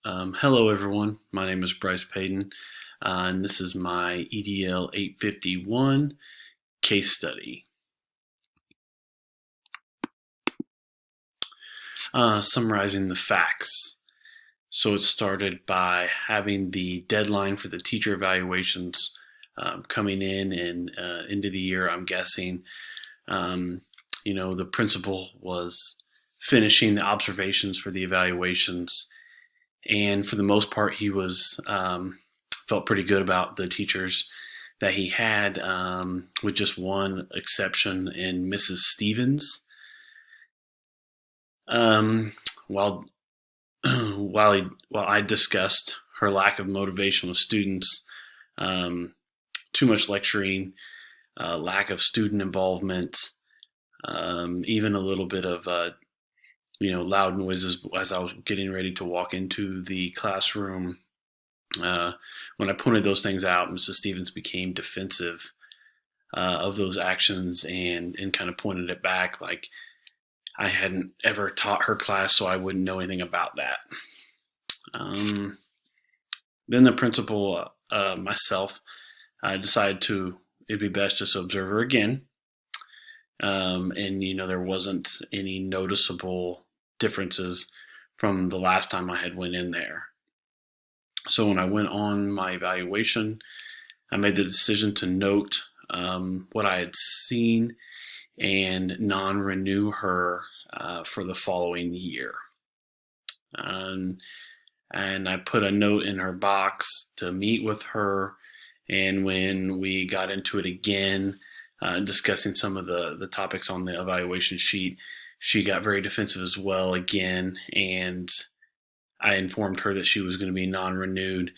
Hello, everyone. My name is Bryce Paden, and this is my EDL 851 case study. Summarizing the facts. So it started by having the deadline for the teacher evaluations coming in and into the year, I'm guessing. The principal was finishing the observations for the evaluations, and for the most part, he was felt pretty good about the teachers that he had, with just one exception in Mrs. Stevens. While while I discussed her lack of motivation with students, too much lecturing, lack of student involvement, even a little bit of loud noises as I was getting ready to walk into the classroom. When I pointed those things out, Mrs. Stevens became defensive of those actions and kind of pointed it back like I hadn't ever taught her class, so I wouldn't know anything about that. Then the principal, myself, I decided it'd be best just to observe her again. And there wasn't any noticeable differences from the last time I had went in there. So when I went on my evaluation, I made the decision to note what I had seen and non-renew her for the following year. And I put a note in her box to meet with her. And when we got into it again, discussing some of the topics on the evaluation sheet, she got very defensive as well again. And I informed her that she was going to be non-renewed.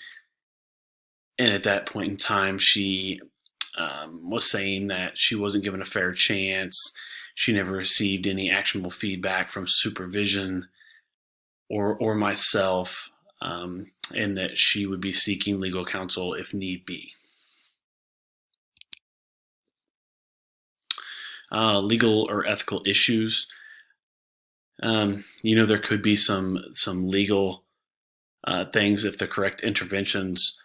And at that point in time, she was saying that she wasn't given a fair chance. She never received any actionable feedback from supervision or myself, and that she would be seeking legal counsel if need be. Legal or ethical issues. There could be some legal things if the correct interventions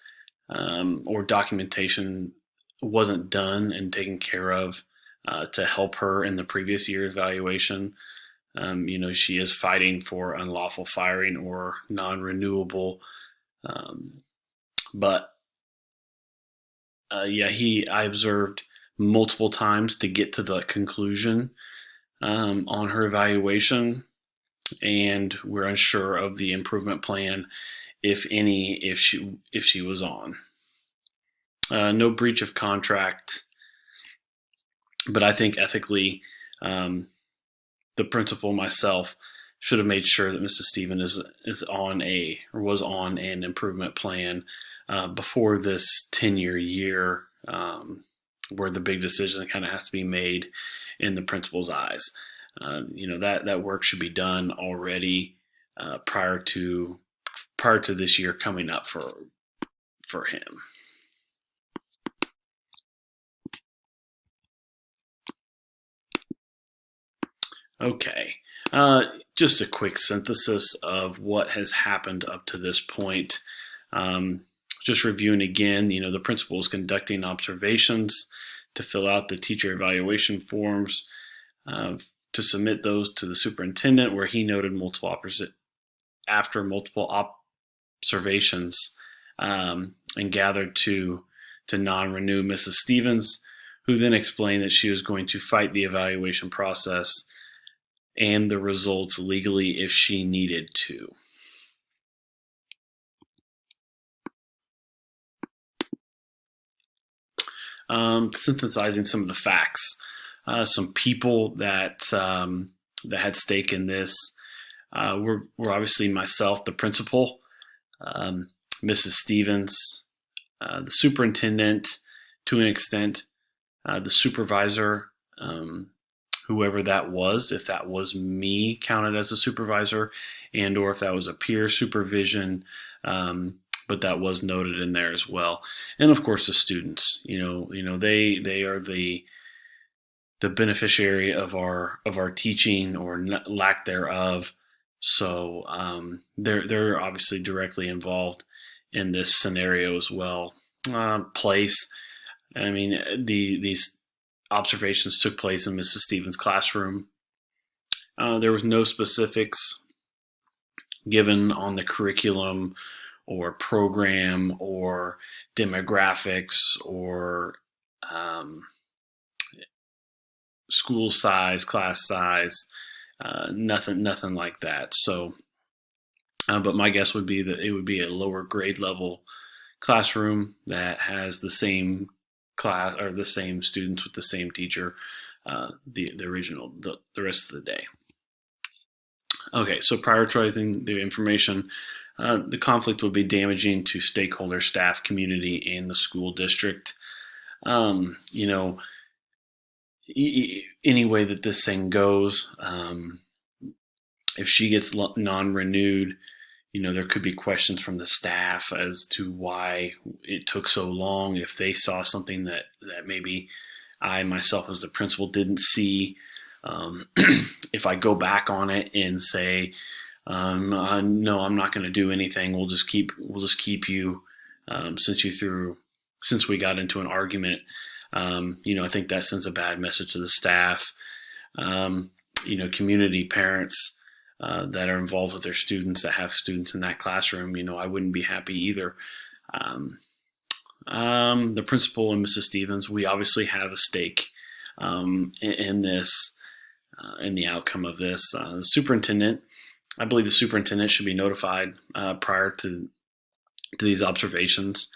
or documentation wasn't done and taken care of to help her in the previous year's evaluation. She is fighting for unlawful firing or non-renewable, but I observed multiple times to get to the conclusion on her evaluation, and we're unsure of the improvement plan, if any, if she was on. No breach of contract, but I think ethically, the principal, myself, should have made sure that Mrs. Stevens was on an improvement plan before this tenure year, where the big decision kind of has to be made in the principal's eyes. That work should be done already prior to this year coming up for him. Okay, just a quick synthesis of what has happened up to this point. Just reviewing again, the principal is conducting observations to fill out the teacher evaluation forms, to submit those to the superintendent, where he noted after multiple observations, and gathered to non-renew Mrs. Stevens, who then explained that she was going to fight the evaluation process and the results legally if she needed to. Synthesizing some of the facts. Some people that had stake in this were obviously myself, the principal, Mrs. Stevens, the superintendent, to an extent, the supervisor, whoever that was, if that was me counted as a supervisor, and or if that was a peer supervision, but that was noted in there as well. And of course the students, they are the beneficiary of our teaching or lack thereof. So they're obviously directly involved in this scenario as well. Place. I mean, these observations took place in Mrs. Stevens' classroom. There was no specifics given on the curriculum or program or demographics or um, school size, class size, nothing like that. So, but my guess would be that it would be a lower grade level classroom that has the same class or the same students with the same teacher, the rest of the day. Okay, so prioritizing the information, the conflict would be damaging to stakeholders, staff, community, and the school district. You know, any way that this thing goes, if she gets non-renewed, there could be questions from the staff as to why it took so long. If they saw something that maybe I myself as the principal didn't see, if I go back on it and say, no, I'm not going to do anything. We'll just keep you since we got into an argument. I think that sends a bad message to the staff. Community, parents that are involved with their students, that have students in that classroom. I wouldn't be happy either. The principal and Mrs. Stevens, we obviously have a stake in this, in the outcome of this. The superintendent, I believe the superintendent should be notified prior to these observations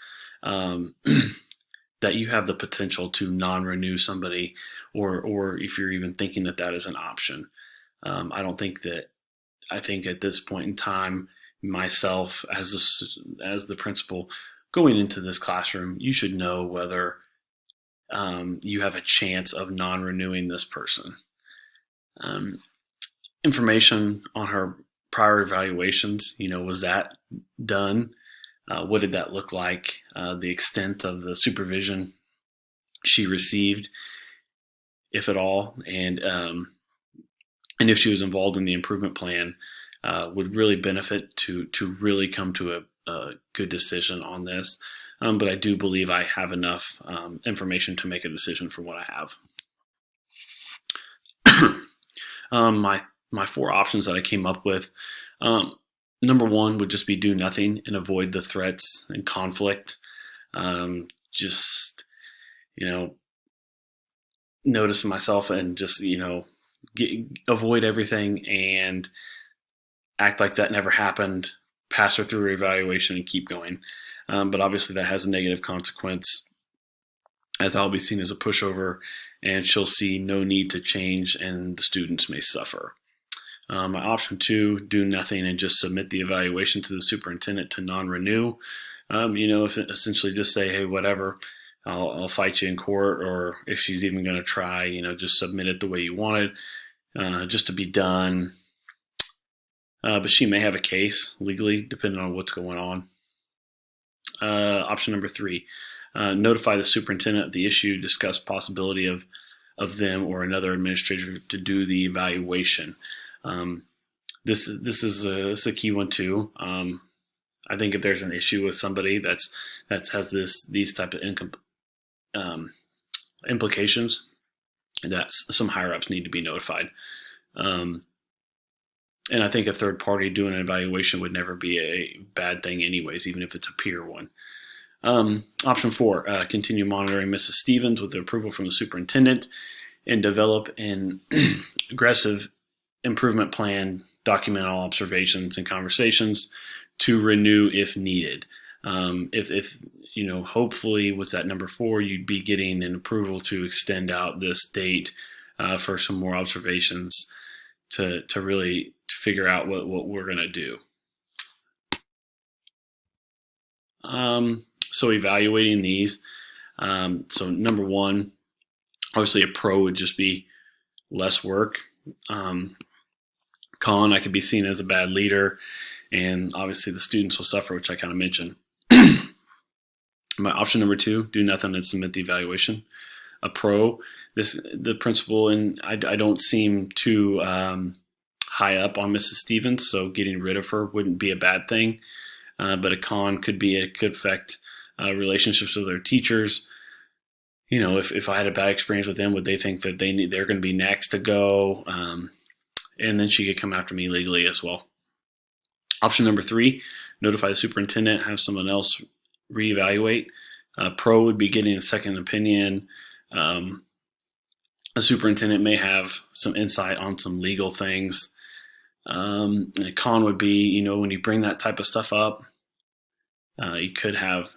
that you have the potential to non-renew somebody, or if you're even thinking that is an option. I think at this point in time, myself as the principal going into this classroom, you should know whether you have a chance of non-renewing this person. Information on her prior evaluations, was that done? What did that look like? The extent of the supervision she received, if at all, and if she was involved in the improvement plan, would really benefit to really come to a good decision on this. But I do believe I have enough information to make a decision for what I have. My four options that I came up with. Number one would just be do nothing and avoid the threats and conflict. Just, notice myself and just, avoid everything and act like that never happened, pass her through her evaluation and keep going. But obviously that has a negative consequence, as I'll be seen as a pushover and she'll see no need to change and the students may suffer. My option two, do nothing and just submit the evaluation to the superintendent to non-renew. Essentially just say, hey, whatever, I'll fight you in court, or if she's even going to try, just submit it the way you want it, just to be done. But she may have a case legally, depending on what's going on. Option number three, notify the superintendent of the issue, discuss possibility of them or another administrator to do the evaluation. This is a key one too. I think if there's an issue with somebody that has these type of implications, that some higher ups need to be notified. And I think a third party doing an evaluation would never be a bad thing anyways, even if it's a peer one. Option four, continue monitoring Mrs. Stevens with the approval from the superintendent and develop an aggressive improvement plan, document all observations and conversations to renew if needed. If hopefully with that number four, you'd be getting an approval to extend out this date for some more observations to really figure out what we're going to do. So evaluating these. So number one, obviously a pro would just be less work. Con, I could be seen as a bad leader, and obviously the students will suffer, which I kind of mentioned. My option number two, do nothing and submit the evaluation. A pro, the principal, and I don't seem too high up on Mrs. Stevens, so getting rid of her wouldn't be a bad thing. But a con could be it could affect relationships with their teachers. If I had a bad experience with them, would they think that they're going to be next to go? And then she could come after me legally as well. Option number 3, notify the superintendent, have someone else reevaluate. Pro would be getting a second opinion. A superintendent may have some insight on some legal things. And a con would be, when you bring that type of stuff up, he could have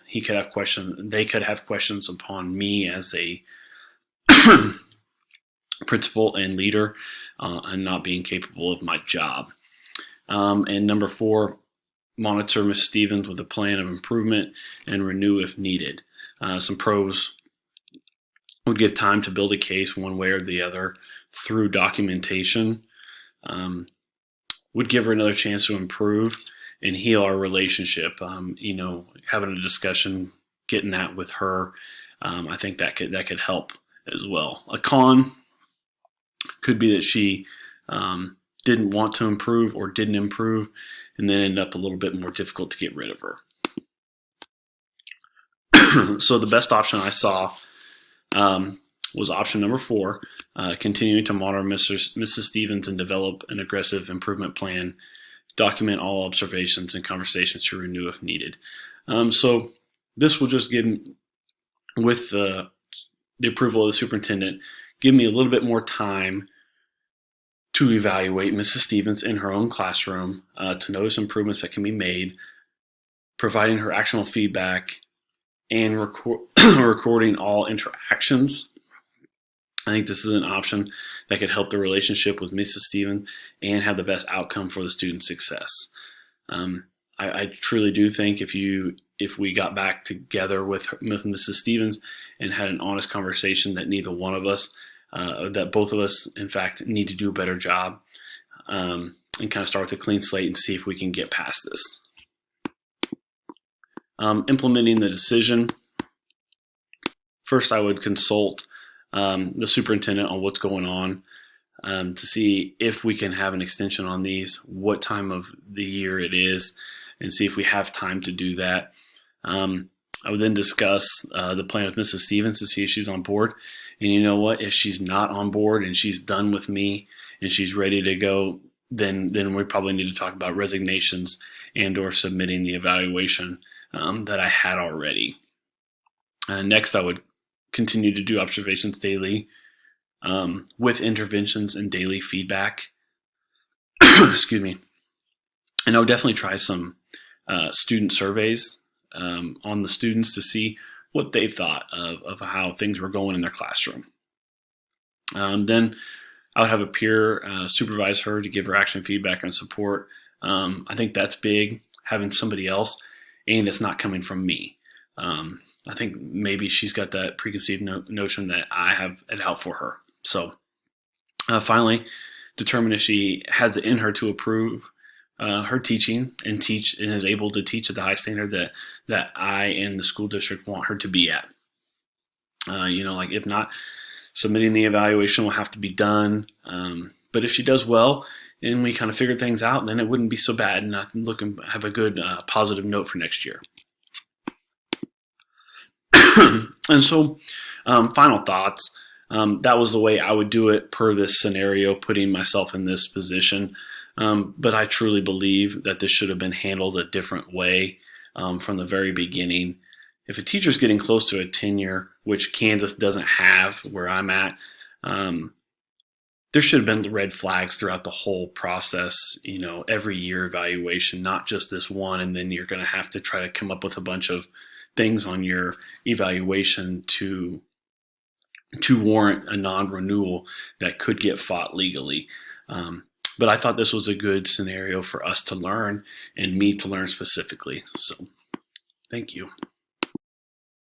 questions. They could have questions upon me as a principal and leader, and not being capable of my job. And number 4, monitor Ms. Stevens with a plan of improvement and renew if needed. Some pros would give time to build a case one way or the other through documentation. Would give her another chance to improve and heal our relationship. Having a discussion, getting that with her, I think that could help as well. A con could be that she didn't want to improve or didn't improve, and then end up a little bit more difficult to get rid of her. So the best option I saw was option number 4, continuing to monitor Mrs. Stevens and develop an aggressive improvement plan, document all observations and conversations to renew if needed. So this will just give, with the approval of the superintendent, give me a little bit more time to evaluate Mrs. Stevens in her own classroom, to notice improvements that can be made, providing her actionable feedback, and recording all interactions. I think this is an option that could help the relationship with Mrs. Stevens and have the best outcome for the student's success. I truly do think if we got back together with Mrs. Stevens and had an honest conversation, that neither one of us, that both of us, in fact, need to do a better job, and kind of start with a clean slate and see if we can get past this. Implementing the decision. First, I would consult the superintendent on what's going on, to see if we can have an extension on these, what time of the year it is, and see if we have time to do that. I would then discuss the plan with Mrs. Stevens to see if she's on board. And you know what? If she's not on board and she's done with me and she's ready to go, then we probably need to talk about resignations and or submitting the evaluation that I had already. Next, I would continue to do observations daily, with interventions and daily feedback. Excuse me. And I would definitely try some student surveys on the students to see what they thought of how things were going in their classroom. Then I would have a peer supervise her to give her action feedback and support. I think that's big, having somebody else, and it's not coming from me. I think maybe she's got that preconceived notion that I have it out for her. So finally, determine if she has it in her to approve her teaching and is able to teach at the high standard that I and the school district want her to be at. If not, submitting the evaluation will have to be done. But if she does well and we kind of figure things out, then it wouldn't be so bad, and I can look and have a good positive note for next year. And so, final thoughts. That was the way I would do it per this scenario, putting myself in this position. But I truly believe that this should have been handled a different way from the very beginning. If a teacher's getting close to a tenure, which Kansas doesn't have where I'm at, there should have been red flags throughout the whole process, every year evaluation, not just this one, and then you're going to have to try to come up with a bunch of things on your evaluation to warrant a non-renewal that could get fought legally. But I thought this was a good scenario for us to learn and me to learn specifically. So thank you.